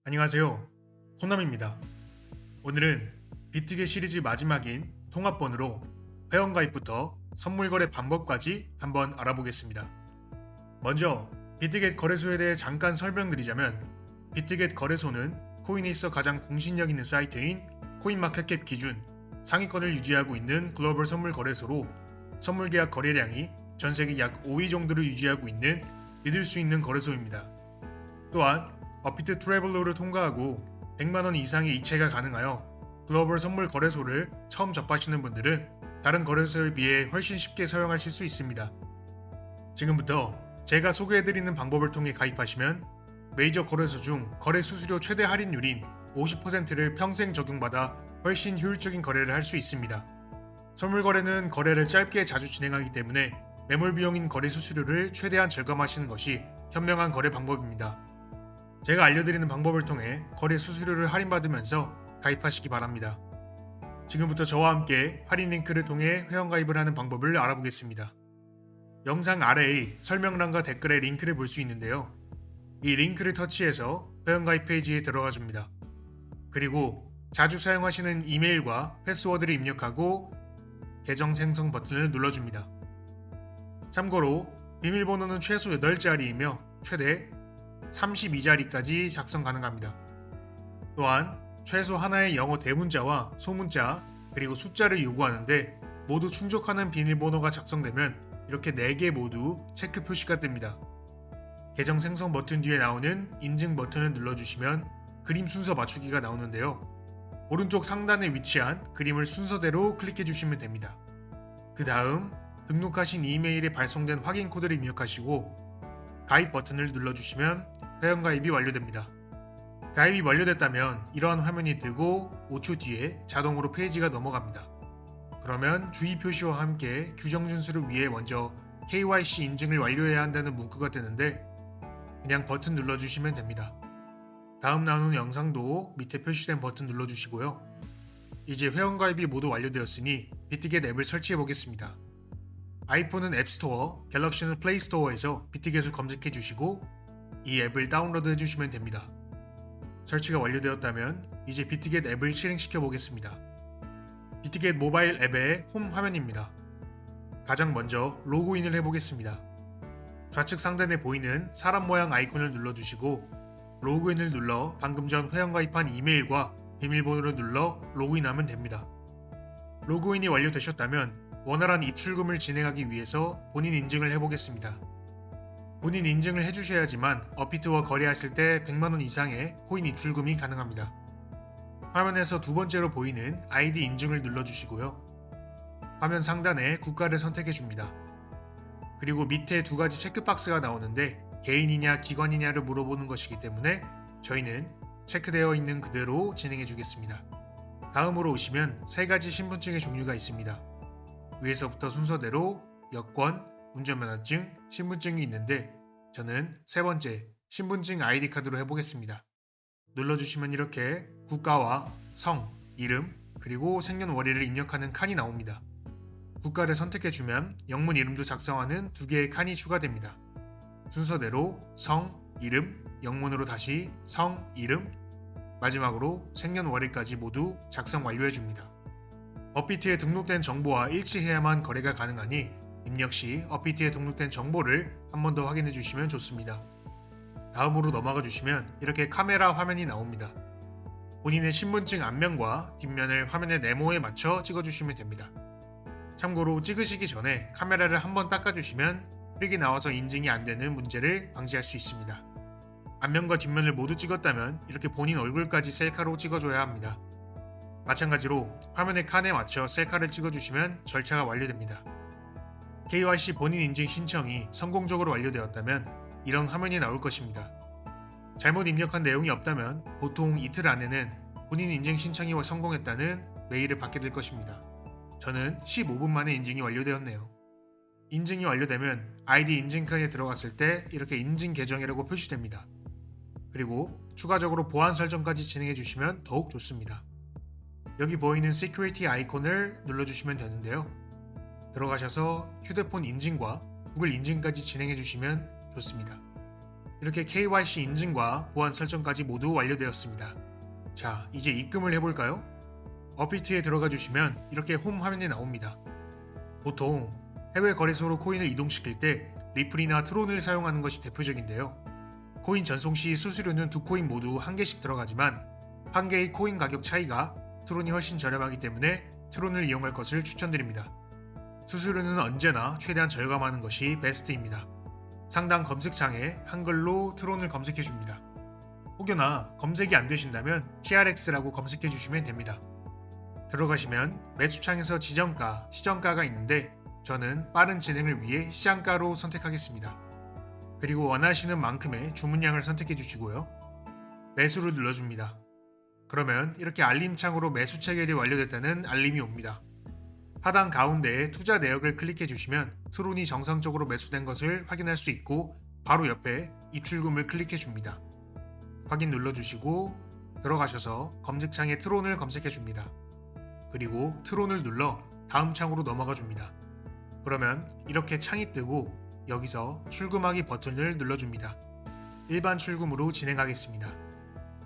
안녕하세요. 코남입니다. 오늘은 비트겟 시리즈 마지막인 통합번호로 회원가입부터 선물거래 방법까지 한번 알아보겠습니다. 먼저 비트겟 거래소에 대해 잠깐 설명드리자면, 비트겟 거래소는 코인에 있어 가장 공신력 있는 사이트인 코인마켓캡 기준 상위권을 유지하고 있는 글로벌 선물 거래소로, 선물 계약 거래량이 전 세계 약 5위 정도를 유지하고 있는 믿을 수 있는 거래소입니다. 또한 업비트 트래블러를 통과하고 100만원 이상의 이체가 가능하여 글로벌 선물 거래소를 처음 접하시는 분들은 다른 거래소에 비해 훨씬 쉽게 사용하실 수 있습니다. 지금부터 제가 소개해드리는 방법을 통해 가입하시면 메이저 거래소 중 거래 수수료 최대 할인율인 50%를 평생 적용받아 훨씬 효율적인 거래를 할 수 있습니다. 선물 거래는 거래를 짧게 자주 진행하기 때문에 매몰 비용인 거래 수수료를 최대한 절감하시는 것이 현명한 거래 방법입니다. 제가 알려드리는 방법을 통해 거래 수수료를 할인받으면서 가입하시기 바랍니다. 지금부터 저와 함께 할인 링크를 통해 회원가입을 하는 방법을 알아보겠습니다. 영상 아래의 설명란과 댓글에 링크를 볼 수 있는데요. 이 링크를 터치해서 회원가입 페이지에 들어가 줍니다. 그리고 자주 사용하시는 이메일과 패스워드를 입력하고 계정 생성 버튼을 눌러줍니다. 참고로 비밀번호는 최소 8자리이며 최대 32자리까지 작성 가능합니다. 또한 최소 하나의 영어 대문자와 소문자 그리고 숫자를 요구하는데, 모두 충족하는 비밀번호가 작성되면 이렇게 4개 모두 체크 표시가 뜹니다. 계정 생성 버튼 뒤에 나오는 인증 버튼을 눌러주시면 그림 순서 맞추기가 나오는데요. 오른쪽 상단에 위치한 그림을 순서대로 클릭해 주시면 됩니다. 그 다음 등록하신 이메일에 발송된 확인 코드를 입력하시고 가입 버튼을 눌러주시면 회원가입이 완료됩니다. 가입이 완료됐다면 이러한 화면이 뜨고 5초 뒤에 자동으로 페이지가 넘어갑니다. 그러면 주의 표시와 함께 규정 준수를 위해 먼저 KYC 인증을 완료해야 한다는 문구가 뜨는데, 그냥 버튼 눌러주시면 됩니다. 다음 나오는 영상도 밑에 표시된 버튼 눌러주시고요. 이제 회원가입이 모두 완료되었으니 비트겟 앱을 설치해 보겠습니다. 아이폰은 앱스토어, 갤럭시는 플레이스토어에서 비트겟을 검색해 주시고 이 앱을 다운로드 해주시면 됩니다. 설치가 완료되었다면 이제 비트겟 앱을 실행시켜 보겠습니다. 비트겟 모바일 앱의 홈 화면입니다. 가장 먼저 로그인을 해보겠습니다. 좌측 상단에 보이는 사람 모양 아이콘을 눌러주시고 로그인을 눌러 방금 전 회원가입한 이메일과 비밀번호를 눌러 로그인하면 됩니다. 로그인이 완료되셨다면 원활한 입출금을 진행하기 위해서 본인 인증을 해보겠습니다. 본인 인증을 해주셔야지만 업비트와 거래하실 때 100만원 이상의 코인 입출금이 가능합니다. 화면에서 두 번째로 보이는 아이디 인증을 눌러주시고요. 화면 상단에 국가를 선택해줍니다. 그리고 밑에 두 가지 체크박스가 나오는데 개인이냐 기관이냐를 물어보는 것이기 때문에 저희는 체크되어 있는 그대로 진행해주겠습니다. 다음으로 오시면 세 가지 신분증의 종류가 있습니다. 위에서부터 순서대로 여권, 운전면허증, 신분증이 있는데 저는 세 번째 신분증 아이디 카드로 해보겠습니다. 눌러주시면 이렇게 국가와 성, 이름, 그리고 생년월일을 입력하는 칸이 나옵니다. 국가를 선택해주면 영문 이름도 작성하는 두 개의 칸이 추가됩니다. 순서대로 성, 이름, 영문으로 다시 성, 이름, 마지막으로 생년월일까지 모두 작성 완료해줍니다. 업비트에 등록된 정보와 일치해야만 거래가 가능하니 입력 시 업비트에 등록된 정보를 한 번 더 확인해 주시면 좋습니다. 다음으로 넘어가 주시면 이렇게 카메라 화면이 나옵니다. 본인의 신분증 앞면과 뒷면을 화면의 네모에 맞춰 찍어주시면 됩니다. 참고로 찍으시기 전에 카메라를 한번 닦아주시면 흐릿이 나와서 인증이 안 되는 문제를 방지할 수 있습니다. 앞면과 뒷면을 모두 찍었다면 이렇게 본인 얼굴까지 셀카로 찍어줘야 합니다. 마찬가지로 화면의 칸에 맞춰 셀카를 찍어주시면 절차가 완료됩니다. KYC 본인 인증 신청이 성공적으로 완료되었다면 이런 화면이 나올 것입니다. 잘못 입력한 내용이 없다면 보통 이틀 안에는 본인 인증 신청이 성공했다는 메일을 받게 될 것입니다. 저는 15분 만에 인증이 완료되었네요. 인증이 완료되면 아이디 인증칸에 들어갔을 때 이렇게 인증 계정이라고 표시됩니다. 그리고 추가적으로 보안 설정까지 진행해 주시면 더욱 좋습니다. 여기 보이는 시큐리티 아이콘을 눌러주시면 되는데요. 들어가셔서 휴대폰 인증과 구글 인증까지 진행해 주시면 좋습니다. 이렇게 KYC 인증과 보안 설정까지 모두 완료되었습니다. 자, 이제 입금을 해볼까요? 업비트에 들어가 주시면 이렇게 홈 화면이 나옵니다. 보통 해외 거래소로 코인을 이동시킬 때 리플이나 트론을 사용하는 것이 대표적인데요. 코인 전송 시 수수료는 두 코인 모두 한 개씩 들어가지만 한 개의 코인 가격 차이가 트론이 훨씬 저렴하기 때문에 트론을 이용할 것을 추천드립니다. 수수료는 언제나 최대한 절감하는 것이 베스트입니다. 상단 검색창에 한글로 트론을 검색해 줍니다. 혹여나 검색이 안 되신다면 TRX라고 검색해 주시면 됩니다. 들어가시면 매수창에서 지정가, 시정가가 있는데 저는 빠른 진행을 위해 시장가로 선택하겠습니다. 그리고 원하시는 만큼의 주문량을 선택해 주시고요. 매수를 눌러줍니다. 그러면 이렇게 알림창으로 매수 체결이 완료됐다는 알림이 옵니다. 하단 가운데에 투자 내역을 클릭해 주시면 트론이 정상적으로 매수된 것을 확인할 수 있고 바로 옆에 입출금을 클릭해 줍니다. 확인 눌러주시고 들어가셔서 검색창에 트론을 검색해 줍니다. 그리고 트론을 눌러 다음 창으로 넘어가 줍니다. 그러면 이렇게 창이 뜨고 여기서 출금하기 버튼을 눌러줍니다. 일반 출금으로 진행하겠습니다.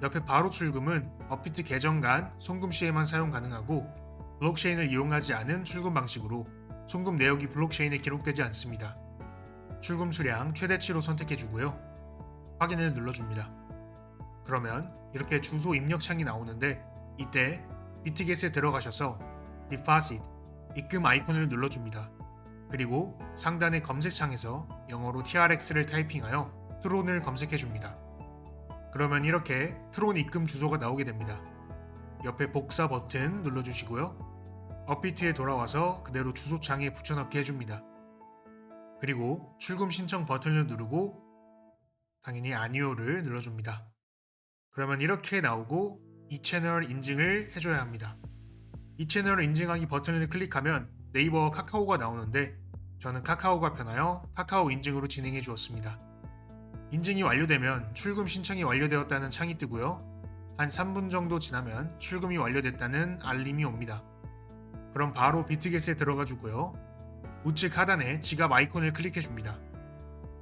옆에 바로 출금은 업비트 계정 간 송금 시에만 사용 가능하고 블록체인을 이용하지 않은 출금 방식으로 송금 내역이 블록체인에 기록되지 않습니다. 출금 수량 최대치로 선택해 주고요. 확인을 눌러줍니다. 그러면 이렇게 주소 입력 창이 나오는데 이때 비트겟에 들어가셔서 Deposit, 입금 아이콘을 눌러줍니다. 그리고 상단의 검색창에서 영어로 TRX를 타이핑하여 트론을 검색해 줍니다. 그러면 이렇게 트론 입금 주소가 나오게 됩니다. 옆에 복사 버튼 눌러주시고요. 업비트에 돌아와서 그대로 주소창에 붙여넣기 해줍니다. 그리고 출금 신청 버튼을 누르고 당연히 아니오를 눌러줍니다. 그러면 이렇게 나오고 이 채널 인증을 해줘야 합니다. 이 채널 인증하기 버튼을 클릭하면 네이버와 카카오가 나오는데 저는 카카오가 편하여 카카오 인증으로 진행해 주었습니다. 인증이 완료되면 출금 신청이 완료되었다는 창이 뜨고요. 한 3분 정도 지나면 출금이 완료됐다는 알림이 옵니다. 그럼 바로 비트겟에 들어가 주고요. 우측 하단에 지갑 아이콘을 클릭해 줍니다.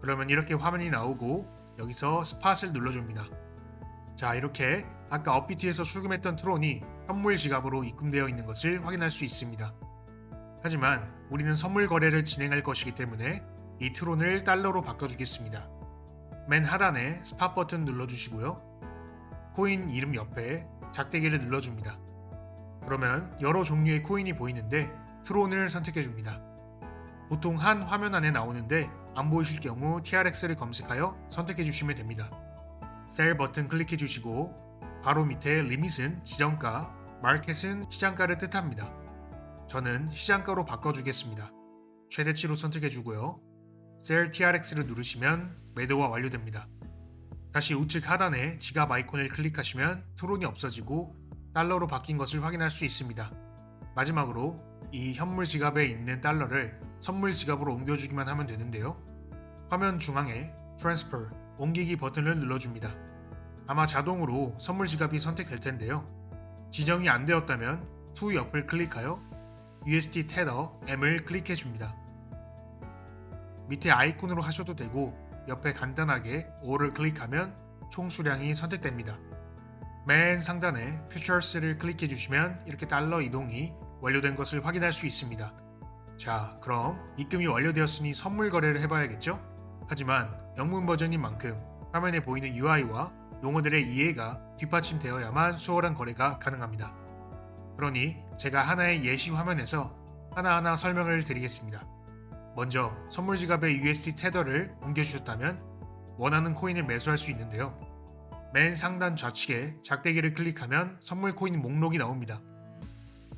그러면 이렇게 화면이 나오고 여기서 스팟을 눌러줍니다. 자, 이렇게 아까 업비트에서 출금했던 트론이 현물 지갑으로 입금되어 있는 것을 확인할 수 있습니다. 하지만 우리는 선물 거래를 진행할 것이기 때문에 이 트론을 달러로 바꿔주겠습니다. 맨 하단에 스팟 버튼 눌러주시고요. 코인 이름 옆에 작대기를 눌러줍니다. 그러면 여러 종류의 코인이 보이는데 트론을 선택해줍니다. 보통 한 화면 안에 나오는데 안 보이실 경우 TRX를 검색하여 선택해주시면 됩니다. 셀 버튼 클릭해주시고 바로 밑에 리밋은 지정가, 마켓은 시장가를 뜻합니다. 저는 시장가로 바꿔주겠습니다. 최대치로 선택해주고요. 셀 TRX를 누르시면 매도가 완료됩니다. 다시 우측 하단에 지갑 아이콘을 클릭하시면 트론이 없어지고 달러로 바뀐 것을 확인할 수 있습니다. 마지막으로 이 현물 지갑에 있는 달러를 선물 지갑으로 옮겨주기만 하면 되는데요. 화면 중앙에 Transfer, 옮기기 버튼을 눌러줍니다. 아마 자동으로 선물 지갑이 선택될 텐데요. 지정이 안 되었다면 To 옆을 클릭하여 USD Tether M을 클릭해 줍니다. 밑에 아이콘으로 하셔도 되고 옆에 간단하게 All을 클릭하면 총 수량이 선택됩니다. 맨 상단에 Futures를 클릭해 주시면 이렇게 달러 이동이 완료된 것을 확인할 수 있습니다. 자, 그럼 입금이 완료되었으니 선물 거래를 해봐야겠죠? 하지만 영문 버전인 만큼 화면에 보이는 UI와 용어들의 이해가 뒷받침되어야만 수월한 거래가 가능합니다. 그러니 제가 하나의 예시 화면에서 하나하나 설명을 드리겠습니다. 먼저 선물 지갑에 USD 테더를 옮겨주셨다면 원하는 코인을 매수할 수 있는데요. 맨 상단 좌측에 작대기를 클릭하면 선물 코인 목록이 나옵니다.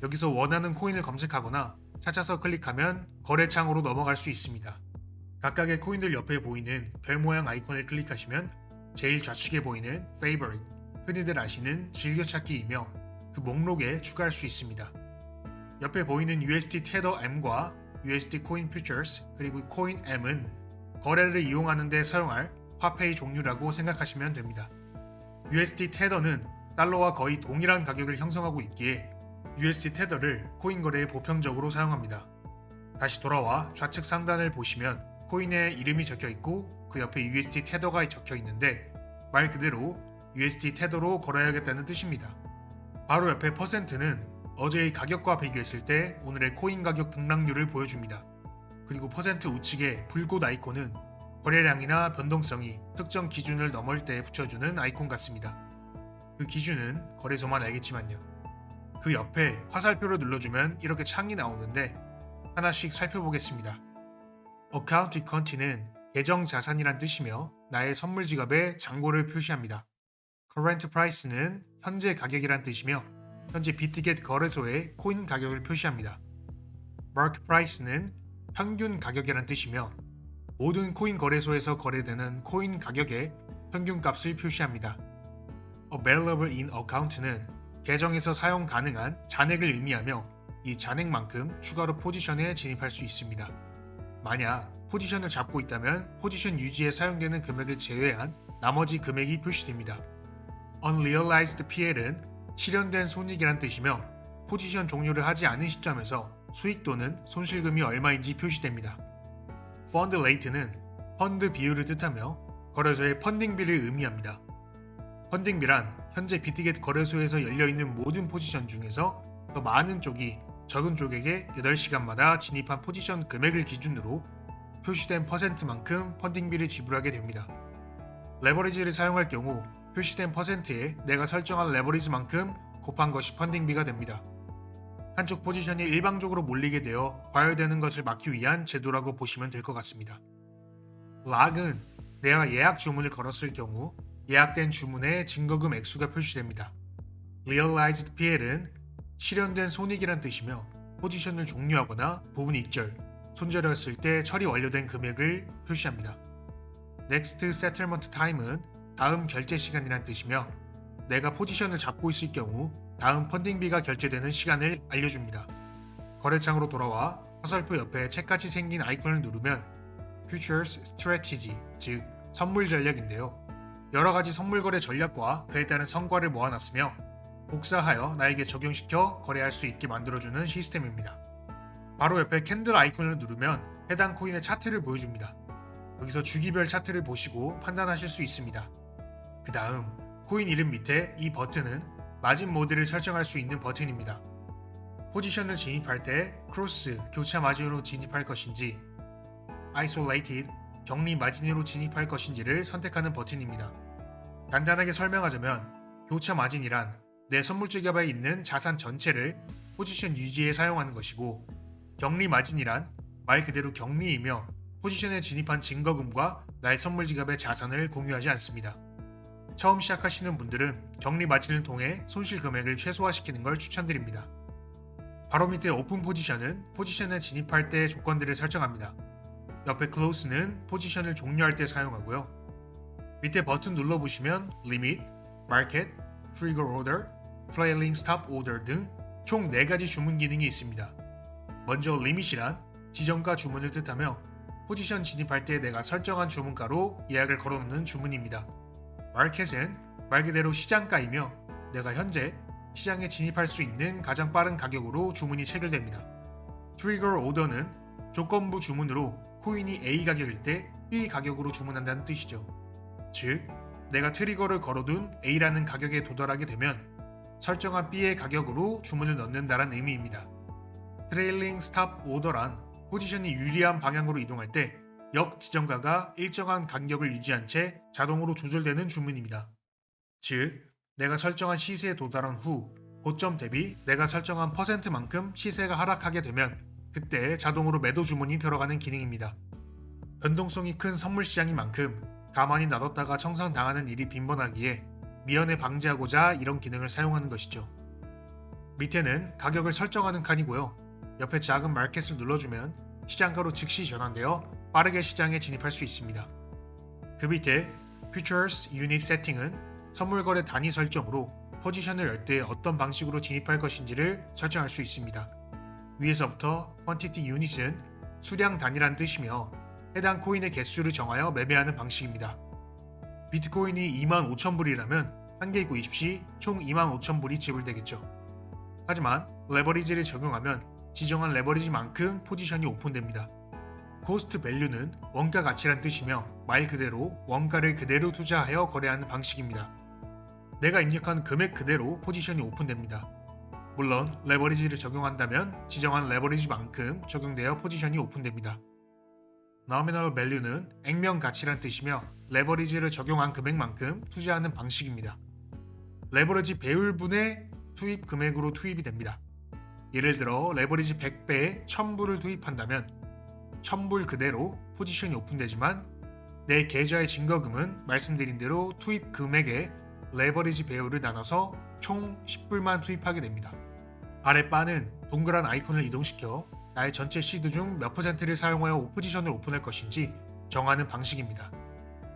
여기서 원하는 코인을 검색하거나 찾아서 클릭하면 거래창으로 넘어갈 수 있습니다. 각각의 코인들 옆에 보이는 별 모양 아이콘을 클릭하시면 제일 좌측에 보이는 Favorite, 흔히들 아시는 즐겨찾기이며 그 목록에 추가할 수 있습니다. 옆에 보이는 USD Tether M과 USD Coin Futures 그리고 Coin M은 거래를 이용하는 데 사용할 화폐의 종류라고 생각하시면 됩니다. USD Tether는 달러와 거의 동일한 가격을 형성하고 있기에 USD Tether를 코인 거래에 보편적으로 사용합니다. 다시 돌아와 좌측 상단을 보시면 코인에 이름이 적혀 있고 그 옆에 USD 테더가 적혀 있는데 말 그대로 USD 테더로 걸어야겠다는 뜻입니다. 바로 옆에 퍼센트는 어제의 가격과 비교했을 때 오늘의 코인 가격 등락률을 보여줍니다. 그리고 퍼센트 우측의 불꽃 아이콘은 거래량이나 변동성이 특정 기준을 넘을 때 붙여주는 아이콘 같습니다. 그 기준은 거래소만 알겠지만요. 그 옆에 화살표를 눌러주면 이렇게 창이 나오는데 하나씩 살펴보겠습니다. Account Equantity는 계정 자산이란 뜻이며 나의 선물 지갑에 잔고를 표시합니다. Current Price는 현재 가격이란 뜻이며 현재 비트겟 거래소의 코인 가격을 표시합니다. Mark Price는 평균 가격이란 뜻이며 모든 코인 거래소에서 거래되는 코인 가격의 평균 값을 표시합니다. Available in Account는 계정에서 사용 가능한 잔액을 의미하며 이 잔액만큼 추가로 포지션에 진입할 수 있습니다. 만약 포지션을 잡고 있다면 포지션 유지에 사용되는 금액을 제외한 나머지 금액이 표시됩니다. Unrealized PL은 실현된 손익이란 뜻이며 포지션 종료를 하지 않은 시점에서 수익 또는 손실금이 얼마인지 표시됩니다. Fund Rate는 펀드 비율을 뜻하며 거래소의 펀딩비를 의미합니다. 펀딩비란 현재 비트겟 거래소에서 열려있는 모든 포지션 중에서 더 많은 쪽이 적은 쪽에게 8시간마다 진입한 포지션 금액을 기준으로 표시된 퍼센트만큼 펀딩비를 지불하게 됩니다. 레버리지를 사용할 경우 표시된 퍼센트에 내가 설정한 레버리지만큼 곱한 것이 펀딩비가 됩니다. 한쪽 포지션이 일방적으로 몰리게 되어 과열되는 것을 막기 위한 제도라고 보시면 될 것 같습니다. 락은 내가 예약 주문을 걸었을 경우 예약된 주문의 증거금 액수가 표시됩니다. Realized PL은 실현된 손익이란 뜻이며 포지션을 종료하거나 부분 익절, 손절했을 때 처리 완료된 금액을 표시합니다. Next Settlement Time은 다음 결제 시간이란 뜻이며 내가 포지션을 잡고 있을 경우 다음 펀딩비가 결제되는 시간을 알려줍니다. 거래창으로 돌아와 화살표 옆에 책같이 생긴 아이콘을 누르면 Futures Strategy, 즉 선물 전략인데요. 여러가지 선물 거래 전략과 그에 따른 성과를 모아놨으며 복사하여 나에게 적용시켜 거래할 수 있게 만들어주는 시스템입니다. 바로 옆에 캔들 아이콘을 누르면 해당 코인의 차트를 보여줍니다. 여기서 주기별 차트를 보시고 판단하실 수 있습니다. 그 다음 코인 이름 밑에 이 버튼은 마진 모드를 설정할 수 있는 버튼입니다. 포지션을 진입할 때 크로스, 교차 마진으로 진입할 것인지 Isolated, 격리 마진으로 진입할 것인지를 선택하는 버튼입니다. 간단하게 설명하자면 교차 마진이란 내 선물 지갑에 있는 자산 전체를 포지션 유지에 사용하는 것이고 격리 마진이란 말 그대로 격리이며 포지션에 진입한 증거금과 나의 선물 지갑의 자산을 공유하지 않습니다. 처음 시작하시는 분들은 격리 마진을 통해 손실 금액을 최소화시키는 걸 추천드립니다. 바로 밑에 오픈 포지션은 포지션에 진입할 때 조건들을 설정합니다. 옆에 close는 포지션을 종료할 때 사용하고요. 밑에 버튼 눌러보시면 limit, market, trigger order, trailing stop order 등 총 4가지 주문 기능이 있습니다. 먼저 limit이란 지정가 주문을 뜻하며 포지션 진입할 때 내가 설정한 주문가로 예약을 걸어놓는 주문입니다. 마켓은 말 그대로 시장가이며 내가 현재 시장에 진입할 수 있는 가장 빠른 가격으로 주문이 체결됩니다. 트리거 오더는 조건부 주문으로 코인이 A 가격일 때 B 가격으로 주문한다는 뜻이죠. 즉, 내가 트리거를 걸어둔 A라는 가격에 도달하게 되면 설정한 B의 가격으로 주문을 넣는다는 의미입니다. 트레일링 스탑 오더란 포지션이 유리한 방향으로 이동할 때 역 지정가가 일정한 간격을 유지한 채 자동으로 조절되는 주문입니다. 즉, 내가 설정한 시세에 도달한 후 고점 대비 내가 설정한 퍼센트만큼 시세가 하락하게 되면 그때 자동으로 매도 주문이 들어가는 기능입니다. 변동성이 큰 선물 시장인 만큼 가만히 놔뒀다가 청산당하는 일이 빈번하기에 미연에 방지하고자 이런 기능을 사용하는 것이죠. 밑에는 가격을 설정하는 칸이고요. 옆에 작은 마켓을 눌러주면 시장가로 즉시 전환되어 빠르게 시장에 진입할 수 있습니다. 그 밑에 Futures Unit Setting은 선물 거래 단위 설정으로 포지션을 열 때 어떤 방식으로 진입할 것인지를 설정할 수 있습니다. 위에서부터 Quantity Unit은 수량 단위란 뜻이며 해당 코인의 개수를 정하여 매매하는 방식입니다. 비트코인이 25,000불이라면 한 개 구입 시 총 25,000불이 지불되겠죠. 하지만 레버리지를 적용하면 지정한 레버리지만큼 포지션이 오픈됩니다. 코스트 밸류는 원가 가치란 뜻이며 말 그대로 원가를 그대로 투자하여 거래하는 방식입니다. 내가 입력한 금액 그대로 포지션이 오픈됩니다. 물론 레버리지를 적용한다면 지정한 레버리지만큼 적용되어 포지션이 오픈됩니다. Nominal Value는 액면 가치란 뜻이며 레버리지를 적용한 금액만큼 투자하는 방식입니다. 레버리지 배율분의 투입 금액으로 투입이 됩니다. 예를 들어 레버리지 100배에 1000불을 투입한다면 1000불 그대로 포지션이 오픈되지만 내 계좌의 증거금은 말씀드린 대로 투입 금액에 레버리지 배율을 나눠서 총 10불만 투입하게 됩니다. 아래 바는 동그란 아이콘을 이동시켜 나의 전체 시드 중 몇 %를 사용하여 포지션을 오픈할 것인지 정하는 방식입니다.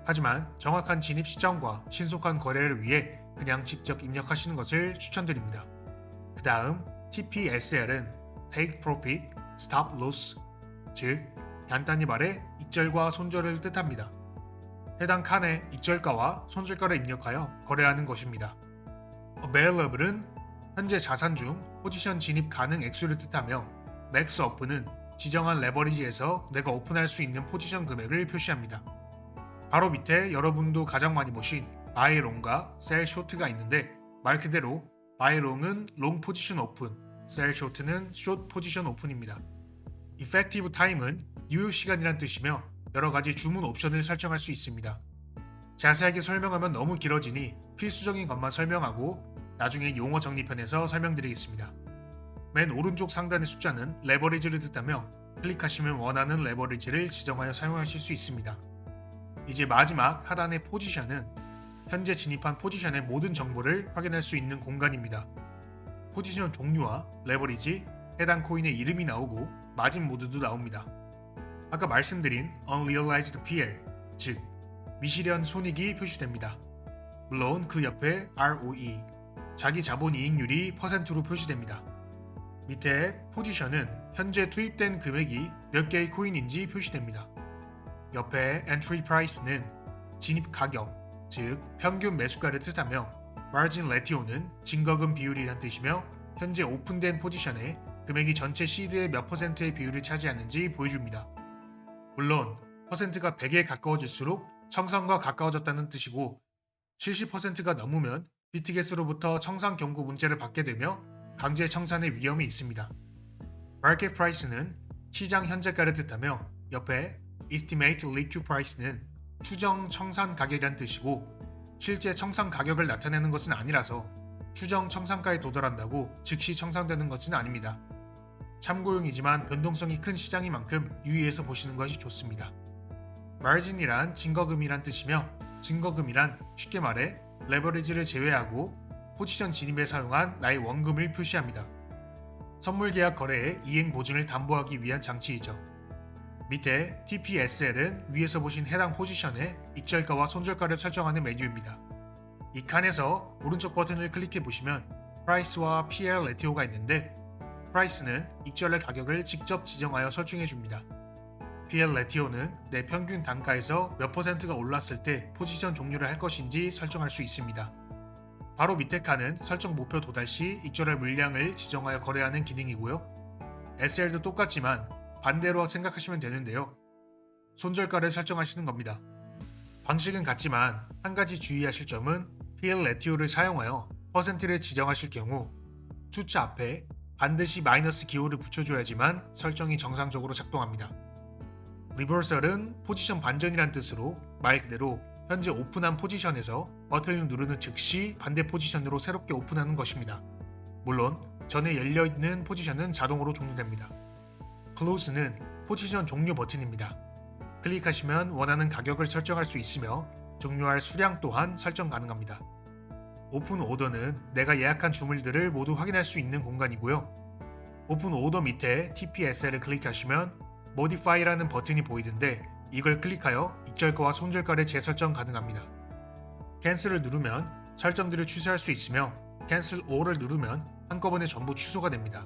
하지만 정확한 진입 시점과 신속한 거래를 위해 그냥 직접 입력하시는 것을 추천드립니다. 그 다음 TPSL은 Take Profit, Stop Loss, 즉 간단히 말해 익절과 손절을 뜻합니다. 해당 칸에 익절가와 손절가를 입력하여 거래하는 것입니다. Available은 현재 자산 중 포지션 진입 가능 액수를 뜻하며 Max Up는 지정한 레버리지에서 내가 오픈할 수 있는 포지션 금액을 표시합니다. 바로 밑에 여러분도 가장 많이 보신 Buy Long과 Sell Short가 있는데 말 그대로 Buy Long은 Long 포지션 오픈, Sell Short는 Short 포지션 오픈입니다. Effective Time은 유효 시간이란 뜻이며 여러 가지 주문 옵션을 설정할 수 있습니다. 자세하게 설명하면 너무 길어지니 필수적인 것만 설명하고 나중에 용어 정리편에서 설명드리겠습니다. 맨 오른쪽 상단의 숫자는 레버리지를 뜻하며 클릭하시면 원하는 레버리지를 지정하여 사용하실 수 있습니다. 이제 마지막 하단의 포지션은 현재 진입한 포지션의 모든 정보를 확인할 수 있는 공간입니다. 포지션 종류와 레버리지, 해당 코인의 이름이 나오고 마진 모드도 나옵니다. 아까 말씀드린 Unrealized PL, 즉 미실현 손익이 표시됩니다. 물론 그 옆에 ROE, 자기 자본 이익률이 %로 표시됩니다. 밑에 포지션은 현재 투입된 금액이 몇 개의 코인인지 표시됩니다. 옆에 Entry Price는 진입 가격, 즉 평균 매수가를 뜻하며 Margin Ratio는 증거금 비율이란 뜻이며 현재 오픈된 포지션에 금액이 전체 시드의 몇 %의 비율을 차지하는지 보여줍니다. 물론 퍼센트가 100에 가까워질수록 청산과 가까워졌다는 뜻이고 70%가 넘으면 비트겟으로부터 청산 경고 문자를 받게 되며 강제 청산의 위험이 있습니다. Market Price는 시장 현재가를 뜻하며 옆에 Estimate Liquid Price는 추정 청산 가격이란 뜻이고 실제 청산 가격을 나타내는 것은 아니라서 추정 청산가에 도달한다고 즉시 청산되는 것은 아닙니다. 참고용이지만 변동성이 큰 시장인 만큼 유의해서 보시는 것이 좋습니다. Margin이란 증거금이란 뜻이며 증거금이란 쉽게 말해 레버리지를 제외하고 포지션 진입에 사용한 나의 원금을 표시합니다. 선물 계약 거래의 이행 보증을 담보하기 위한 장치이죠. 밑에 TPSL은 위에서 보신 해당 포지션의 익절가와 손절가를 설정하는 메뉴입니다. 이 칸에서 오른쪽 버튼을 클릭해 보시면 Price와 PL 레티오가 있는데 Price는 익절의 가격을 직접 지정하여 설정해 줍니다. PL 레티오는 내 평균 단가에서 몇 %가 올랐을 때 포지션 종료를 할 것인지 설정할 수 있습니다. 바로 밑에 칸은 설정 목표 도달 시 익절할 물량을 지정하여 거래하는 기능이고요. SL도 똑같지만 반대로 생각하시면 되는데요. 손절가를 설정하시는 겁니다. 방식은 같지만 한 가지 주의하실 점은 PL 레티오를 사용하여 %를 지정하실 경우 숫자 앞에 반드시 마이너스 기호를 붙여줘야지만 설정이 정상적으로 작동합니다. 리버설은 포지션 반전이란 뜻으로 말 그대로 현재 오픈한 포지션에서 버튼을 누르는 즉시 반대 포지션으로 새롭게 오픈하는 것입니다. 물론 전에 열려있는 포지션은 자동으로 종료됩니다. Close는 포지션 종료 버튼입니다. 클릭하시면 원하는 가격을 설정할 수 있으며 종료할 수량 또한 설정 가능합니다. 오픈 오더는 내가 예약한 주물들을 모두 확인할 수 있는 공간이고요. 오픈 오더 밑에 TPSL을 클릭하시면 Modify라는 버튼이 보이던데 이걸 클릭하여 익절가와 손절가를 재설정 가능합니다. 캔슬을 누르면 설정들을 취소할 수 있으며 Cancel All을 누르면 한꺼번에 전부 취소가 됩니다.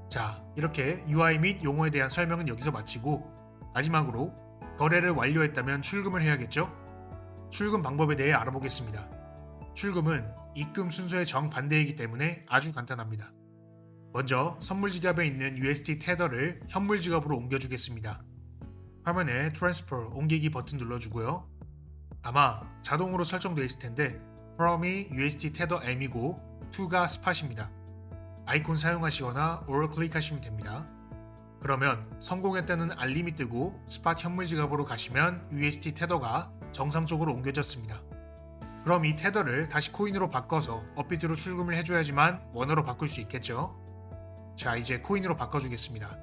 자, 이렇게 UI 및 용어에 대한 설명은 여기서 마치고 마지막으로 거래를 완료했다면 출금을 해야겠죠? 출금 방법에 대해 알아보겠습니다. 출금은 입금 순서의 정반대이기 때문에 아주 간단합니다. 먼저 선물 지갑에 있는 USD 테더를 현물 지갑으로 옮겨주겠습니다. 화면에 Transfer 옮기기 버튼 눌러주고요. 아마 자동으로 설정되어 있을 텐데 From이 USD 테더 M이고 to가 스팟입니다. 아이콘 사용하시거나 All 클릭하시면 됩니다. 그러면 성공했다는 알림이 뜨고 스팟 현물 지갑으로 가시면 USD 테더가 정상적으로 옮겨졌습니다. 그럼 이 테더를 다시 코인으로 바꿔서 업비트로 출금을 해줘야지만 원화로 바꿀 수 있겠죠. 자, 이제 코인으로 바꿔주겠습니다.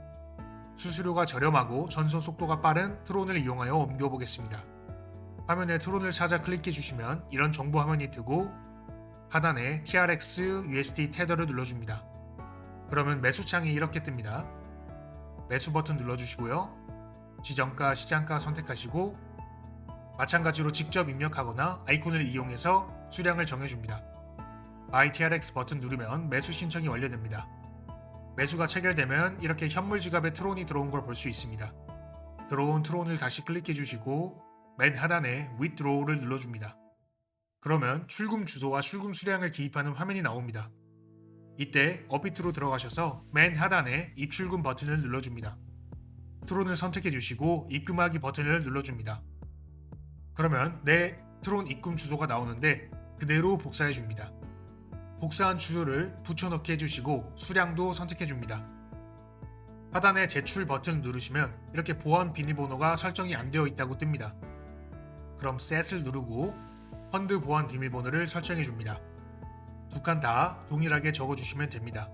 수수료가 저렴하고 전송 속도가 빠른 트론을 이용하여 옮겨보겠습니다. 화면에 트론을 찾아 클릭해주시면 이런 정보 화면이 뜨고 하단에 TRX USD 테더를 눌러줍니다. 그러면 매수창이 이렇게 뜹니다. 매수 버튼 눌러주시고요. 지정가, 시장가 선택하시고 마찬가지로 직접 입력하거나 아이콘을 이용해서 수량을 정해줍니다. Buy TRX 버튼 누르면 매수 신청이 완료됩니다. 매수가 체결되면 이렇게 현물 지갑에 트론이 들어온 걸 볼 수 있습니다. 들어온 트론을 다시 클릭해주시고 맨 하단에 Withdraw를 눌러줍니다. 그러면 출금 주소와 출금 수량을 기입하는 화면이 나옵니다. 이때 업비트로 들어가셔서 맨 하단에 입출금 버튼을 눌러줍니다. 트론을 선택해주시고 입금하기 버튼을 눌러줍니다. 그러면 내 트론 입금 주소가 나오는데 그대로 복사해줍니다. 복사한 주소를 붙여넣기 해주시고 수량도 선택해줍니다. 하단에 제출 버튼을 누르시면 이렇게 보안 비밀번호가 설정이 안 되어 있다고 뜹니다. 그럼 Set을 누르고 펀드 보안 비밀번호를 설정해줍니다. 두 칸 다 동일하게 적어주시면 됩니다.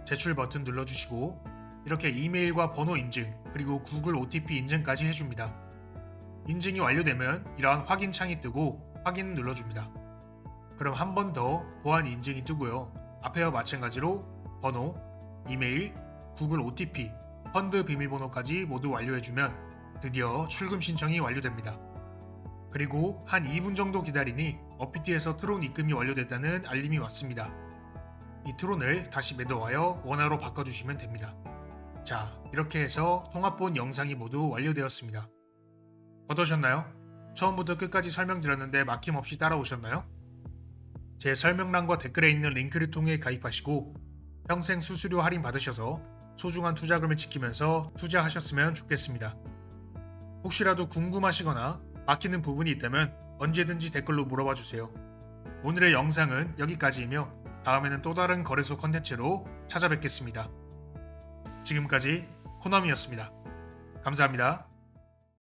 제출 버튼 눌러주시고 이렇게 이메일과 번호 인증 그리고 구글 OTP 인증까지 해줍니다. 인증이 완료되면 이러한 확인 창이 뜨고 확인 눌러줍니다. 그럼 한 번 더 보안 인증이 뜨고요. 앞에와 마찬가지로 번호, 이메일, 구글 OTP, 펀드 비밀번호까지 모두 완료해주면 드디어 출금 신청이 완료됩니다. 그리고 한 2분 정도 기다리니 업비트에서 트론 입금이 완료됐다는 알림이 왔습니다. 이 트론을 다시 매도하여 원화로 바꿔주시면 됩니다. 자, 이렇게 해서 통합본 영상이 모두 완료되었습니다. 어떠셨나요? 처음부터 끝까지 설명드렸는데 막힘없이 따라오셨나요? 제 설명란과 댓글에 있는 링크를 통해 가입하시고 평생 수수료 할인 받으셔서 소중한 투자금을 지키면서 투자하셨으면 좋겠습니다. 혹시라도 궁금하시거나 막히는 부분이 있다면 언제든지 댓글로 물어봐 주세요. 오늘의 영상은 여기까지이며 다음에는 또 다른 거래소 컨텐츠로 찾아뵙겠습니다. 지금까지 코너미였습니다. 감사합니다.